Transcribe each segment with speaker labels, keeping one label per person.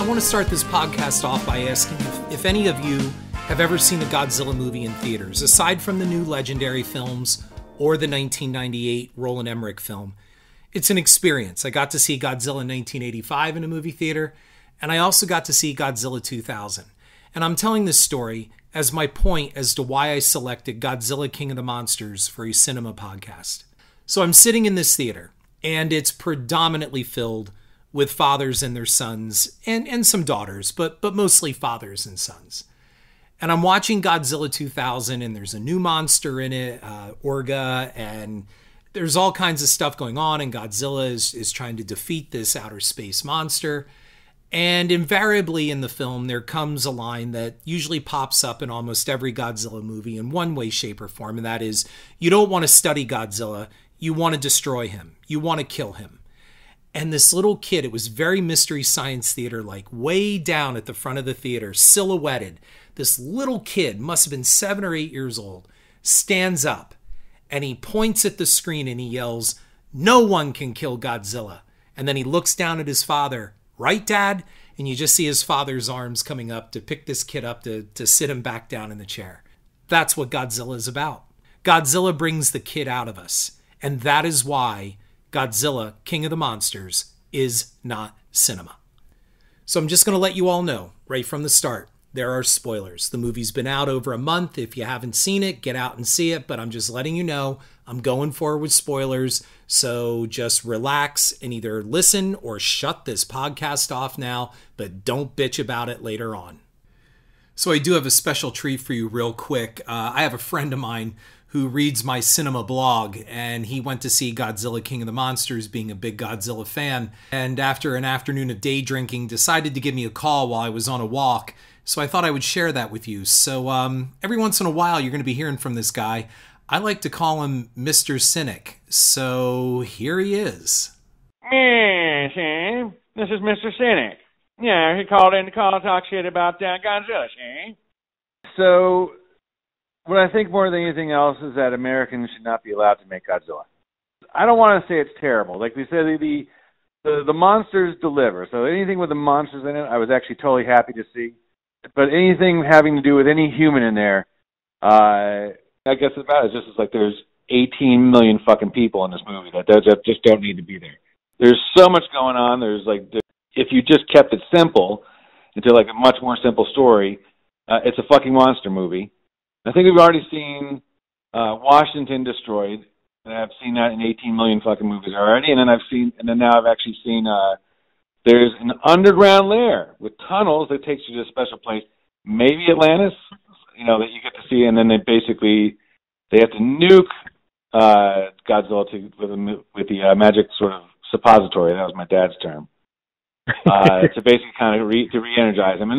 Speaker 1: I want to start this podcast off by asking if any of you have ever seen a Godzilla movie in theaters, aside from the new Legendary films or the 1998 Roland Emmerich film. It's an experience. I got to see Godzilla 1985 in a movie theater, and I also got to see Godzilla 2000. And I'm telling this story as my point as to why I selected Godzilla King of the Monsters for a cinema podcast. So I'm sitting in this theater, and it's predominantly filled with fathers and their sons, and some daughters, but mostly fathers and sons. And I'm watching Godzilla 2000, and there's a new monster in it, Orga, and there's all kinds of stuff going on, and Godzilla is trying to defeat this outer space monster. And invariably in the film, there comes a line that usually pops up in almost every Godzilla movie in one way, shape, or form, and that is, you don't want to study Godzilla, you want to destroy him, you want to kill him. And this little kid, it was very Mystery Science Theater, like way down at the front of the theater, silhouetted. This little kid, must have been 7 or 8 years old, stands up and he points at the screen and he yells, "No one can kill Godzilla." And then he looks down at his father, "Right, Dad?" And you just see his father's arms coming up to pick this kid up to sit him back down in the chair. That's what Godzilla is about. Godzilla brings the kid out of us. And that is why Godzilla, King of the Monsters, is not cinema. So I'm just going to let you all know right from the start, there are spoilers. The movie's been out over a month. If you haven't seen it, get out and see it. But I'm just letting you know, I'm going forward with spoilers. So just relax and either listen or shut this podcast off now, but don't bitch about it later on. So I do have a special treat for you real quick. I have a friend of mine who reads my cinema blog, and he went to see Godzilla King of the Monsters, being a big Godzilla fan, and after an afternoon of day drinking, decided to give me a call while I was on a walk, so I thought I would share that with you. So every once in a while, you're going to be hearing from this guy. I like to call him Mr. Cynic, so here he is.
Speaker 2: Yeah, Sam. This is Mr. Cynic. Yeah, he called in to talk shit about Godzilla, Sam. So, what I think more than anything else is that Americans should not be allowed to make Godzilla. I don't want to say it's terrible. Like we said, the monsters deliver. So anything with the monsters in it, I was actually totally happy to see. But anything having to do with any human in there, I guess it's about it. It's just like there's 18 million fucking people in this movie that just don't need to be there. There's so much going on. If you just kept it simple into like a much more simple story, it's a fucking monster movie. I think we've already seen Washington destroyed, and I've seen that in 18 million fucking movies already. And then now I've actually seen there's an underground lair with tunnels that takes you to a special place, maybe Atlantis, that you get to see. And then they have to nuke Godzilla with the magic sort of suppository. That was my dad's term. To basically kind of re-energize him.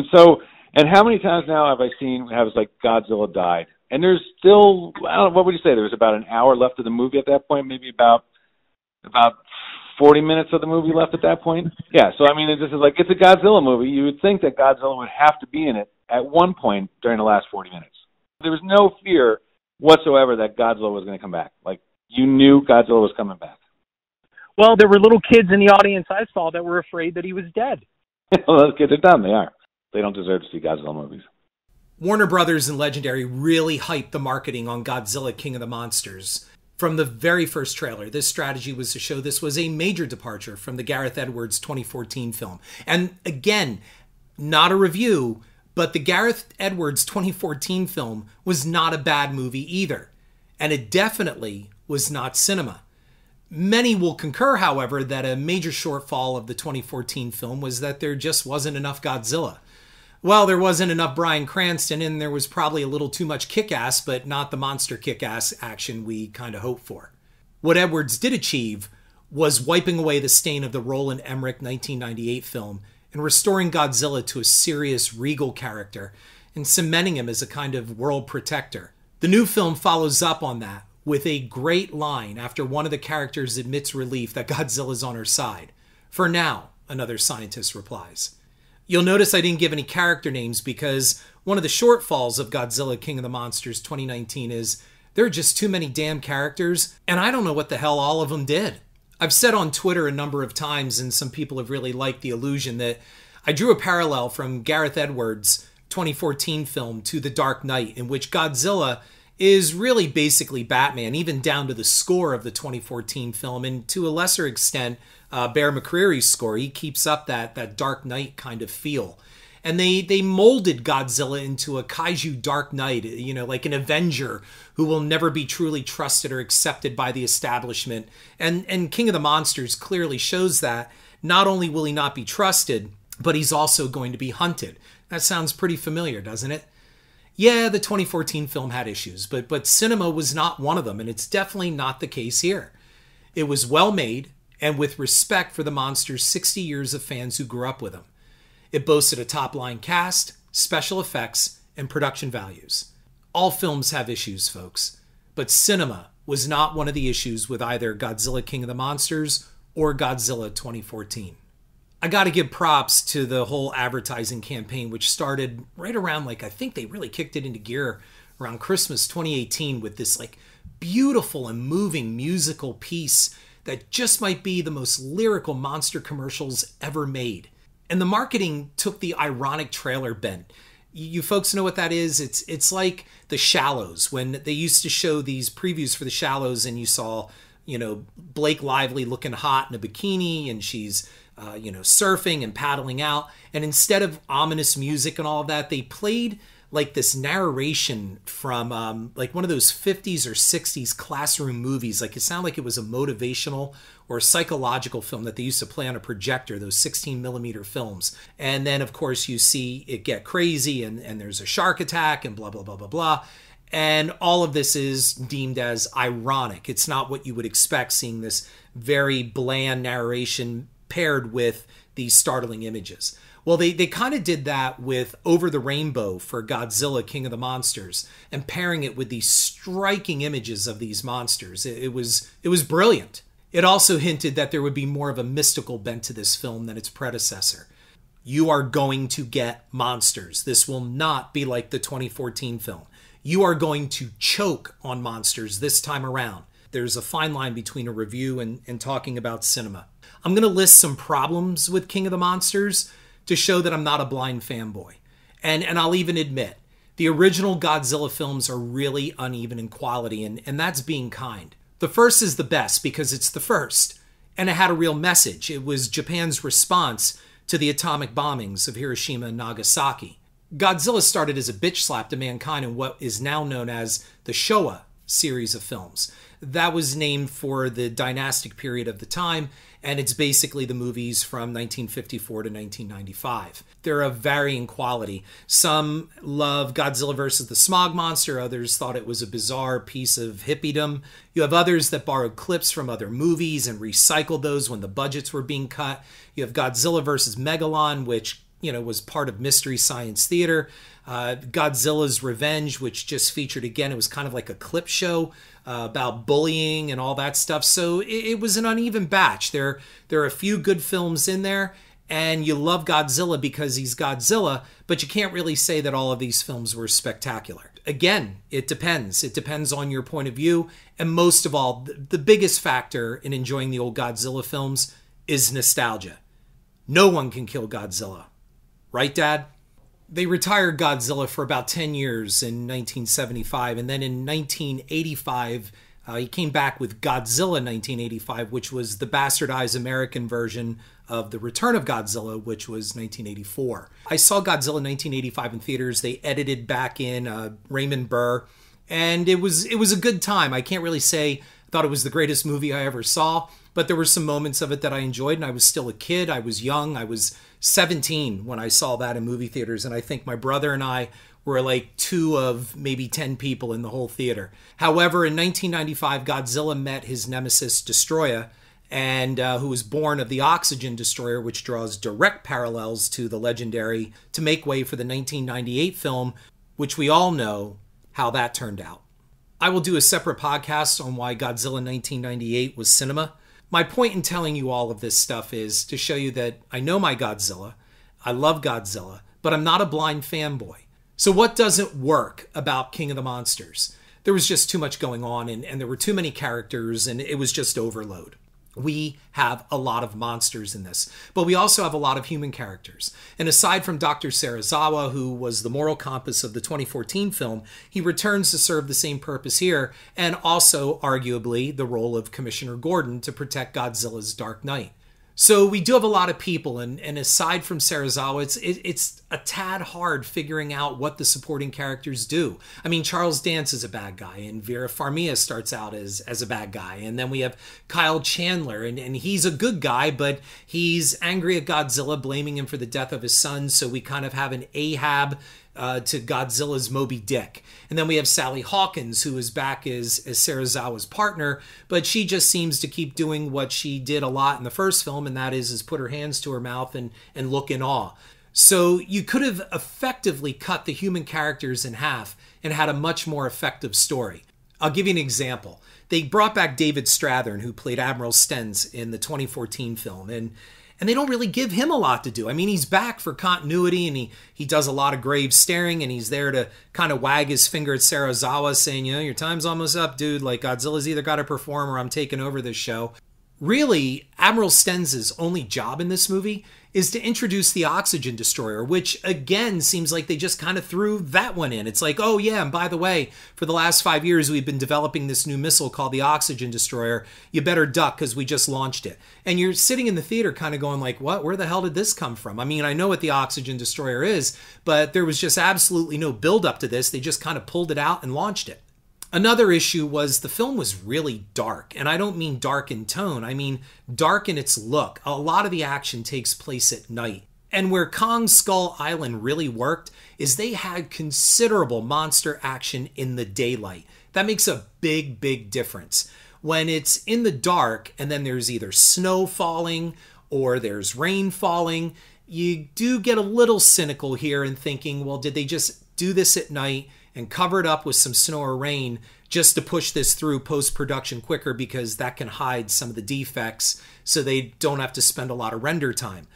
Speaker 2: And how many times now have I seen like Godzilla died? And there's still, what would you say? There was about an hour left of the movie at that point, maybe about 40 minutes of the movie left at that point. Yeah, so I mean, it's a Godzilla movie. You would think that Godzilla would have to be in it at one point during the last 40 minutes. There was no fear whatsoever that Godzilla was going to come back. Like, you knew Godzilla was coming back.
Speaker 3: Well, there were little kids in the audience I saw that were afraid that he was dead.
Speaker 2: Well, those kids are dumb. They are. They don't deserve to see Godzilla movies.
Speaker 1: Warner Brothers and Legendary really hyped the marketing on Godzilla King of the Monsters. From the very first trailer, this strategy was to show this was a major departure from the Gareth Edwards 2014 film. And again, not a review, but the Gareth Edwards 2014 film was not a bad movie either. And it definitely was not cinema. Many will concur, however, that a major shortfall of the 2014 film was that there just wasn't enough Godzilla. Well, there wasn't enough Bryan Cranston, and there was probably a little too much kick-ass, but not the monster kick-ass action we kind of hoped for. What Edwards did achieve was wiping away the stain of the Roland Emmerich 1998 film and restoring Godzilla to a serious, regal character and cementing him as a kind of world protector. The new film follows up on that with a great line after one of the characters admits relief that Godzilla's on her side. "For now," another scientist replies. You'll notice I didn't give any character names because one of the shortfalls of Godzilla King of the Monsters 2019 is there are just too many damn characters, and I don't know what the hell all of them did. I've said on Twitter a number of times, and some people have really liked the illusion that I drew a parallel from Gareth Edwards' 2014 film to The Dark Knight, in which Godzilla is really basically Batman, even down to the score of the 2014 film, and to a lesser extent, Bear McCreary's score. He keeps up that Dark Knight kind of feel. And they molded Godzilla into a kaiju Dark Knight, like an Avenger who will never be truly trusted or accepted by the establishment. And King of the Monsters clearly shows that. Not only will he not be trusted, but he's also going to be hunted. That sounds pretty familiar, doesn't it? Yeah, the 2014 film had issues, but cinema was not one of them, and it's definitely not the case here. It was well made, and with respect for the monster's 60 years of fans who grew up with him. It boasted a top-line cast, special effects, and production values. All films have issues, folks, but cinema was not one of the issues with either Godzilla King of the Monsters or Godzilla 2014. I got to give props to the whole advertising campaign, which started right around, I think they really kicked it into gear around Christmas 2018 with this beautiful and moving musical piece that just might be the most lyrical monster commercials ever made. And the marketing took the ironic trailer bent. You folks know what that is? It's like The Shallows, when they used to show these previews for The Shallows and you saw, Blake Lively looking hot in a bikini and she's, surfing and paddling out. And instead of ominous music and all of that, they played this narration from one of those 50s or 60s classroom movies. It sounded like it was a motivational or psychological film that they used to play on a projector, those 16 millimeter films. And then, of course, you see it get crazy and there's a shark attack and blah, blah, blah, blah, blah. And all of this is deemed as ironic. It's not what you would expect, seeing this very bland narration paired with these startling images. Well, they kind of did that with Over the Rainbow for Godzilla King of the Monsters, and pairing it with these striking images of these monsters. It was brilliant. It also hinted that there would be more of a mystical bent to this film than its predecessor. You are going to get monsters. This will not be like the 2014 film. You are going to choke on monsters this time around. There's a fine line between a review and talking about cinema. I'm going to list some problems with King of the Monsters to show that I'm not a blind fanboy. And I'll even admit, the original Godzilla films are really uneven in quality, and that's being kind. The first is the best because it's the first, and it had a real message. It was Japan's response to the atomic bombings of Hiroshima and Nagasaki. Godzilla started as a bitch slap to mankind in what is now known as the Showa series of films. That was named for the dynastic period of the time, and it's basically the movies from 1954 to 1995. They're of varying quality. Some love Godzilla vs. the Smog Monster, others thought it was a bizarre piece of hippiedom. You have others that borrowed clips from other movies and recycled those when the budgets were being cut. You have Godzilla vs. Megalon, which was part of Mystery Science Theater. Godzilla's Revenge, which just featured, again, it was kind of like a clip show about bullying and all that stuff. So it was an uneven batch. There are a few good films in there, and you love Godzilla because he's Godzilla, but you can't really say that all of these films were spectacular. Again, it depends. It depends on your point of view, and most of all, the biggest factor in enjoying the old Godzilla films is nostalgia. No one can kill Godzilla. Right, Dad? They retired Godzilla for about 10 years in 1975, and then in 1985, he came back with Godzilla 1985, which was the bastardized American version of The Return of Godzilla, which was 1984. I saw Godzilla 1985 in theaters. They edited back in Raymond Burr, and it was a good time. I can't really say I thought it was the greatest movie I ever saw, but there were some moments of it that I enjoyed, and I was still a kid. I was young. I was 17 when I saw that in movie theaters, and I think my brother and I were like 2 of maybe 10 people in the whole theater. However, in 1995, Godzilla met his nemesis Destroyer, and who was born of the Oxygen Destroyer, which draws direct parallels to the legendary, to make way for the 1998 film, which we all know how that turned out. I will do a separate podcast on why Godzilla 1998 was cinema. My point in telling you all of this stuff is to show you that I know my Godzilla, I love Godzilla, but I'm not a blind fanboy. So what doesn't work about King of the Monsters? There was just too much going on, and there were too many characters, and it was just overload. We have a lot of monsters in this, but we also have a lot of human characters. And aside from Dr. Serizawa, who was the moral compass of the 2014 film, he returns to serve the same purpose here, and also, arguably, the role of Commissioner Gordon to protect Godzilla's Dark Knight. So we do have a lot of people, and aside from Serizawa, it's a tad hard figuring out what the supporting characters do. I mean, Charles Dance is a bad guy, and Vera Farmiga starts out as a bad guy, and then we have Kyle Chandler, and he's a good guy, but he's angry at Godzilla, blaming him for the death of his son, so we kind of have an Ahab to Godzilla's Moby Dick. And then we have Sally Hawkins, who is back as Serizawa's partner, but she just seems to keep doing what she did a lot in the first film, and that is put her hands to her mouth and look in awe. So you could have effectively cut the human characters in half and had a much more effective story. I'll give you an example. They brought back David Strathairn, who played Admiral Stenz in the 2014 film, and they don't really give him a lot to do. I mean, he's back for continuity, and he does a lot of grave staring, and he's there to kind of wag his finger at Serizawa, saying, your time's almost up, dude. Like, Godzilla's either got to perform or I'm taking over this show. Really, Admiral Stenz's only job in this movie is to introduce the oxygen destroyer, which again seems like they just kind of threw that one in. It's like, oh yeah, and by the way, for the last 5 years we've been developing this new missile called the oxygen destroyer. You better duck because we just launched it. And you're sitting in the theater kind of going like, what? Where the hell did this come from? I mean, I know what the oxygen destroyer is, but there was just absolutely no build up to this. They just kind of pulled it out and launched it. Another issue was the film was really dark, and I don't mean dark in tone, I mean dark in its look. A lot of the action takes place at night. And where Kong Skull Island really worked is they had considerable monster action in the daylight. That makes a big, big difference. When it's in the dark and then there's either snow falling or there's rain falling, you do get a little cynical here in thinking, well, did they just do this at night and cover it up with some snow or rain just to push this through post-production quicker because that can hide some of the defects so they don't have to spend a lot of render time?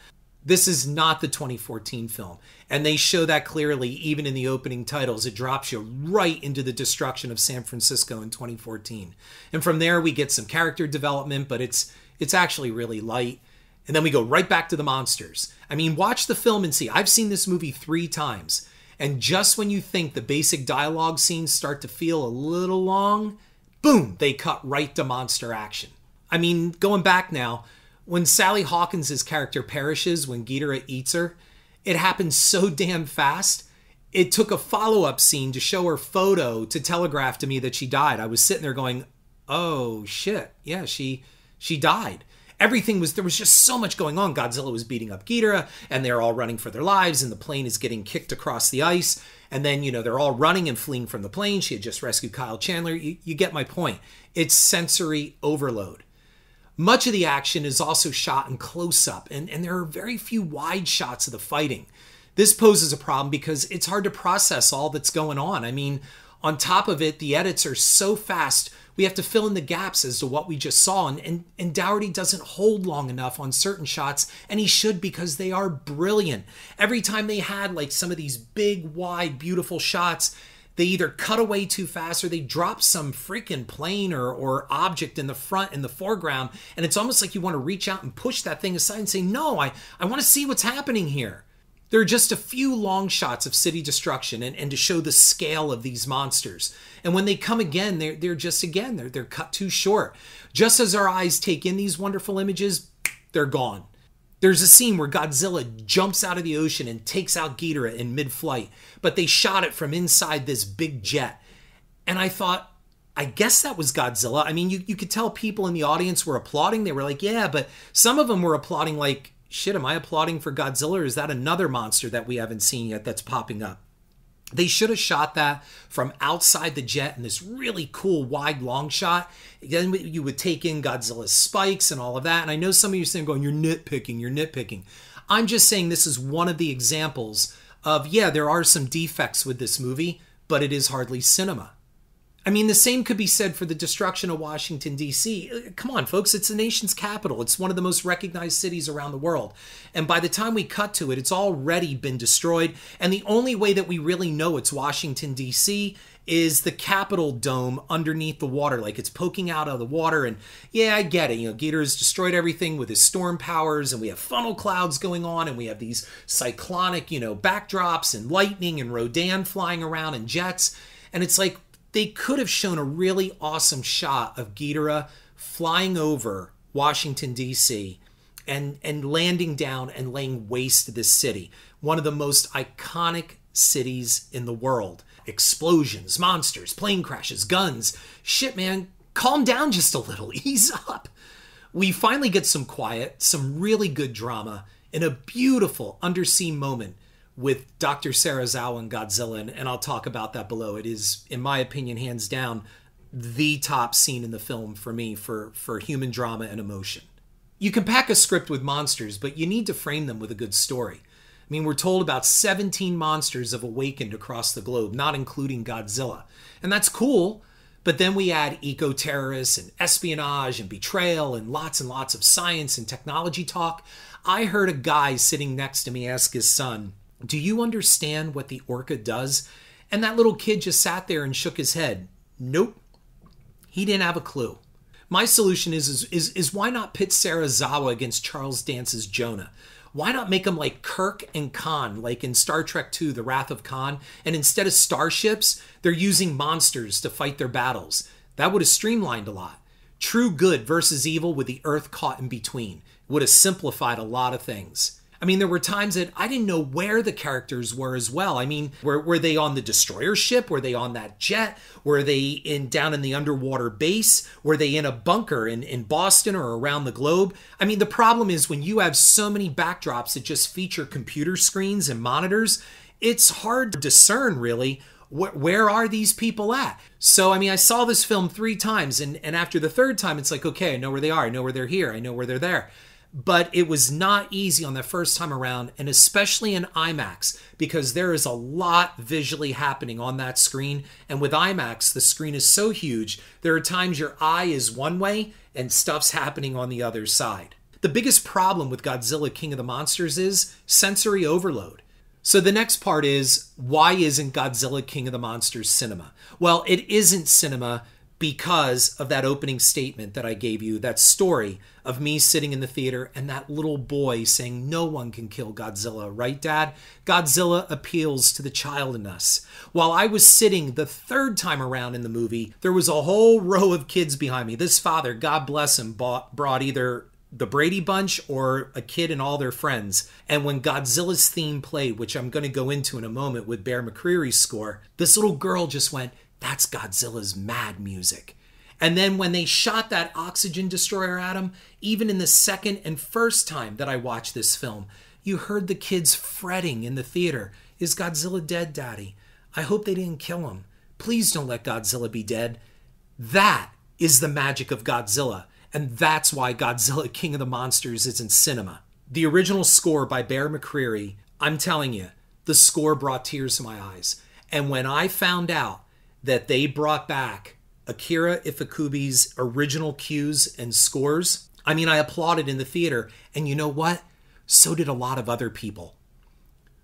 Speaker 1: This is not the 2014 film, and they show that clearly even in the opening titles. It drops you right into the destruction of San Francisco in 2014. And from there we get some character development, but it's actually really light. And then we go right back to the monsters. I mean, watch the film and see. I've seen this movie 3 times. And just when you think the basic dialogue scenes start to feel a little long, boom, they cut right to monster action. I mean, going back now, when Sally Hawkins' character perishes when Ghidorah eats her, it happens so damn fast. It took a follow-up scene to show her photo to telegraph to me that she died. I was sitting there going, oh shit, yeah, she died. There was just so much going on. Godzilla was beating up Ghidorah, and they're all running for their lives, and the plane is getting kicked across the ice. And then, they're all running and fleeing from the plane. She had just rescued Kyle Chandler. You get my point. It's sensory overload. Much of the action is also shot in close-up, and there are very few wide shots of the fighting. This poses a problem because it's hard to process all that's going on. I mean, on top of it, the edits are so fast, we have to fill in the gaps as to what we just saw. And Dougherty doesn't hold long enough on certain shots, and he should because they are brilliant. Every time they had like some of these big, wide, beautiful shots, they either cut away too fast or they drop some freaking plane or object in the front, in the foreground. And it's almost like you want to reach out and push that thing aside and say, no, I want to see what's happening here. There are just a few long shots of city destruction and to show the scale of these monsters. And when they come again, they're cut too short. Just as our eyes take in these wonderful images, they're gone. There's a scene where Godzilla jumps out of the ocean and takes out Ghidorah in mid-flight, but they shot it from inside this big jet. And I thought, I guess that was Godzilla. I mean, you could tell people in the audience were applauding. They were like, yeah, but some of them were applauding like, shit, am I applauding for Godzilla, or is that another monster that we haven't seen yet that's popping up? They should have shot that from outside the jet in this really cool wide long shot. Then you would take in Godzilla's spikes and all of that. And I know some of you are saying, going, you're nitpicking. I'm just saying this is one of the examples of, yeah, there are some defects with this movie, but it is hardly cinema. I mean, the same could be said for the destruction of Washington, D.C. Come on, folks, it's the nation's capital. It's one of the most recognized cities around the world. And by the time we cut to it, it's already been destroyed. And the only way that we really know it's Washington, D.C. is the Capitol dome underneath the water, like it's poking out of the water. And yeah, I get it. Geter has destroyed everything with his storm powers, and we have funnel clouds going on, and we have these cyclonic, backdrops and lightning and Rodan flying around and jets. And it's like, they could have shown a really awesome shot of Ghidorah flying over Washington, D.C. and landing down and laying waste to this city. One of the most iconic cities in the world. Explosions, monsters, plane crashes, guns. Shit, man, calm down just a little. Ease up. We finally get some quiet, some really good drama, in a beautiful undersea moment with Dr. Serizawa and Godzilla, and I'll talk about that below. It is, in my opinion, hands down, the top scene in the film for me for human drama and emotion. You can pack a script with monsters, but you need to frame them with a good story. I mean, we're told about 17 monsters have awakened across the globe, not including Godzilla. And that's cool, but then we add eco-terrorists and espionage and betrayal and lots of science and technology talk. I heard a guy sitting next to me ask his son, "Do you understand what the orca does?" And that little kid just sat there and shook his head. Nope. He didn't have a clue. My solution is why not pit Serizawa against Charles Dance's Jonah? Why not make them like Kirk and Khan, like in Star Trek II, The Wrath of Khan, and instead of starships, they're using monsters to fight their battles? That would have streamlined a lot. True good versus evil with the Earth caught in between. Would have simplified a lot of things. I mean, there were times that I didn't know where the characters were as well. I mean, were they on the destroyer ship? Were they on that jet? Were they down in the underwater base? Were they in a bunker in Boston or around the globe? I mean, the problem is when you have so many backdrops that just feature computer screens and monitors, it's hard to discern really where are these people at? So, I mean, I saw this film 3 times, and after the 3rd time, it's like, okay, I know where they are. I know where they're here. I know where they're there. But it was not easy on the first time around, and especially in IMAX, because there is a lot visually happening on that screen. And with IMAX, the screen is so huge, there are times your eye is one way and stuff's happening on the other side. The biggest problem with Godzilla King of the Monsters is sensory overload. So the next part is, why isn't Godzilla King of the Monsters cinema? Well, it isn't cinema because of that opening statement that I gave you, that story of me sitting in the theater and that little boy saying no one can kill Godzilla, right, Dad? Godzilla appeals to the child in us. While I was sitting the 3rd time around in the movie, there was a whole row of kids behind me. This father, God bless him, brought either the Brady Bunch or a kid and all their friends. And when Godzilla's theme played, which I'm going to go into in a moment with Bear McCreary's score, this little girl just went, "That's Godzilla's mad music." And then when they shot that oxygen destroyer at him, even in the 2nd and 1st time that I watched this film, you heard the kids fretting in the theater. "Is Godzilla dead, Daddy? I hope they didn't kill him. Please don't let Godzilla be dead." That is the magic of Godzilla. And that's why Godzilla King of the Monsters is in cinema. The original score by Bear McCreary, I'm telling you, the score brought tears to my eyes. And when I found out that they brought back Akira Ifukube's original cues and scores, I mean, I applauded in the theater. And you know what? So did a lot of other people.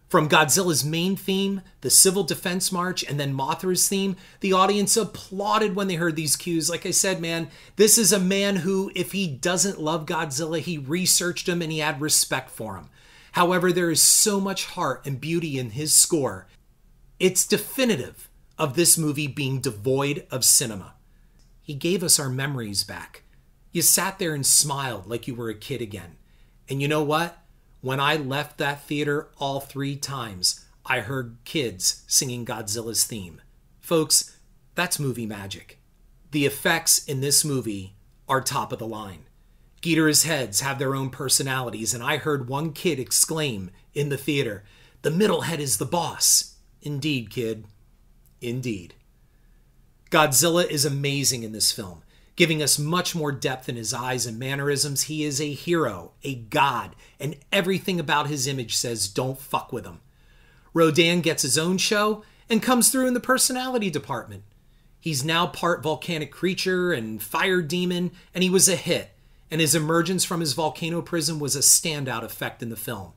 Speaker 1: From Godzilla's main theme, the Civil Defense March, and then Mothra's theme, the audience applauded when they heard these cues. Like I said, man, this is a man who, if he doesn't love Godzilla, he researched him and he had respect for him. However, there is so much heart and beauty in his score. It's definitive of this movie being devoid of cinema. He gave us our memories back. You sat there and smiled like you were a kid again. And you know what? When I left that theater all 3 times, I heard kids singing Godzilla's theme. Folks, that's movie magic. The effects in this movie are top of the line. Ghidorah's heads have their own personalities, and I heard one kid exclaim in the theater, "The middle head is the boss." Indeed, kid. Indeed. Godzilla is amazing in this film, giving us much more depth in his eyes and mannerisms. He is a hero, a god, and everything about his image says don't fuck with him. Rodan gets his own show and comes through in the personality department. He's now part volcanic creature and fire demon, and he was a hit, and his emergence from his volcano prison was a standout effect in the film.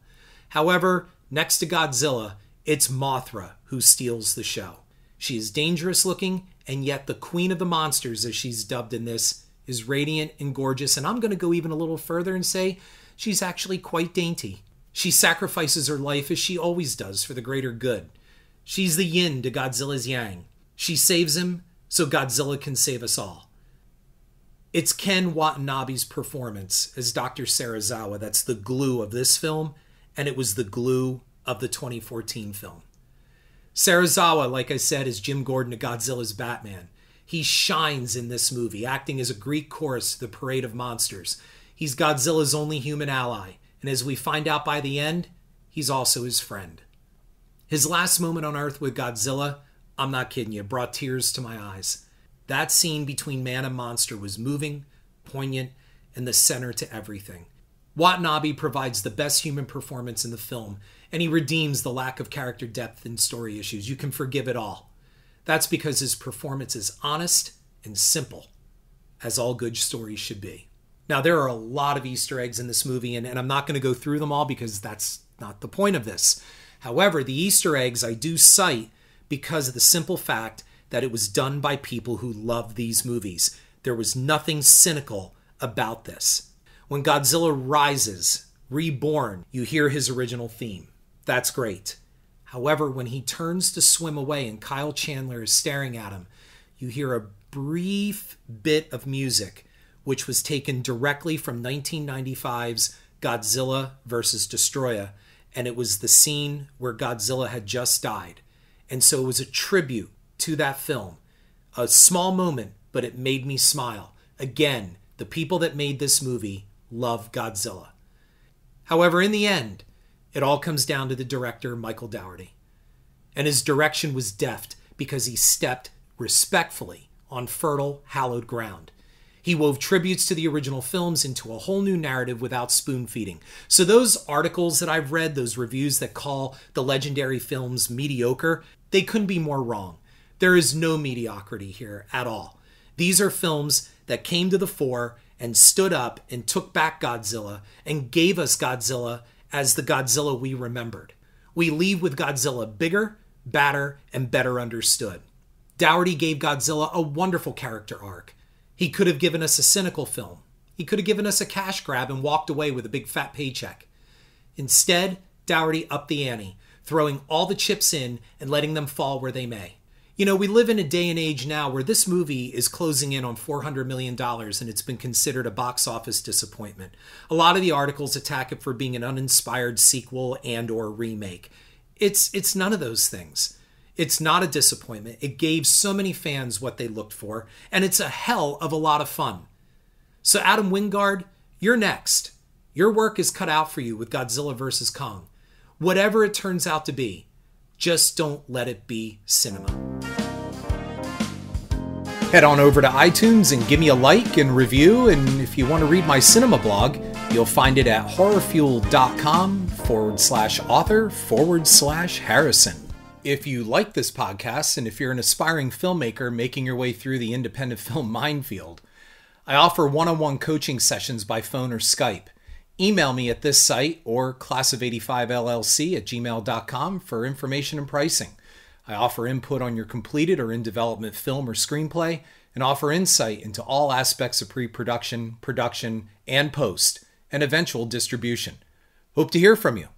Speaker 1: However, next to Godzilla, it's Mothra who steals the show. She is dangerous looking, and yet the queen of the monsters, as she's dubbed in this, is radiant and gorgeous, and I'm going to go even a little further and say she's actually quite dainty. She sacrifices her life as she always does for the greater good. She's the yin to Godzilla's yang. She saves him so Godzilla can save us all. It's Ken Watanabe's performance as Dr. Serizawa that's the glue of this film, and it was the glue of the 2014 film. Serizawa, like I said, is Jim Gordon to Godzilla's Batman. He shines in this movie, acting as a Greek chorus to the Parade of Monsters. He's Godzilla's only human ally, and as we find out by the end, he's also his friend. His last moment on Earth with Godzilla, I'm not kidding you, brought tears to my eyes. That scene between man and monster was moving, poignant, and the center to everything. Watanabe provides the best human performance in the film, and he redeems the lack of character depth and story issues. You can forgive it all. That's because his performance is honest and simple, as all good stories should be. Now, there are a lot of Easter eggs in this movie, and I'm not going to go through them all because that's not the point of this. However, the Easter eggs I do cite because of the simple fact that it was done by people who love these movies. There was nothing cynical about this. When Godzilla rises, reborn, you hear his original theme. That's great. However, when he turns to swim away and Kyle Chandler is staring at him, you hear a brief bit of music, which was taken directly from 1995's Godzilla vs. Destoroyah, and it was the scene where Godzilla had just died. And so it was a tribute to that film. A small moment, but it made me smile. Again, the people that made this movie love Godzilla. However, in the end, it all comes down to the director, Michael Dougherty. And his direction was deft because he stepped respectfully on fertile, hallowed ground. He wove tributes to the original films into a whole new narrative without spoon-feeding. So those articles that I've read, those reviews that call the legendary films mediocre, they couldn't be more wrong. There is no mediocrity here at all. These are films that came to the fore and stood up and took back Godzilla and gave us Godzilla as the Godzilla we remembered. We leave with Godzilla bigger, badder, and better understood. Dougherty gave Godzilla a wonderful character arc. He could have given us a cynical film. He could have given us a cash grab and walked away with a big fat paycheck. Instead, Dougherty upped the ante, throwing all the chips in and letting them fall where they may. You know, we live in a day and age now where this movie is closing in on $400 million and it's been considered a box office disappointment. A lot of the articles attack it for being an uninspired sequel and or remake. It's none of those things. It's not a disappointment. It gave so many fans what they looked for, and it's a hell of a lot of fun. So Adam Wingard, you're next. Your work is cut out for you with Godzilla vs. Kong. Whatever it turns out to be, just don't let it be cinema. Head on over to iTunes and give me a like and review, and if you want to read my cinema blog, you'll find it at horrorfuel.com/author/Harrison. If you like this podcast, and if you're an aspiring filmmaker making your way through the independent film minefield, I offer one-on-one coaching sessions by phone or Skype. Email me at this site or class of85llc@gmail.com for information and pricing. I offer input on your completed or in development film or screenplay, and offer insight into all aspects of pre-production, production, and post, and eventual distribution. Hope to hear from you.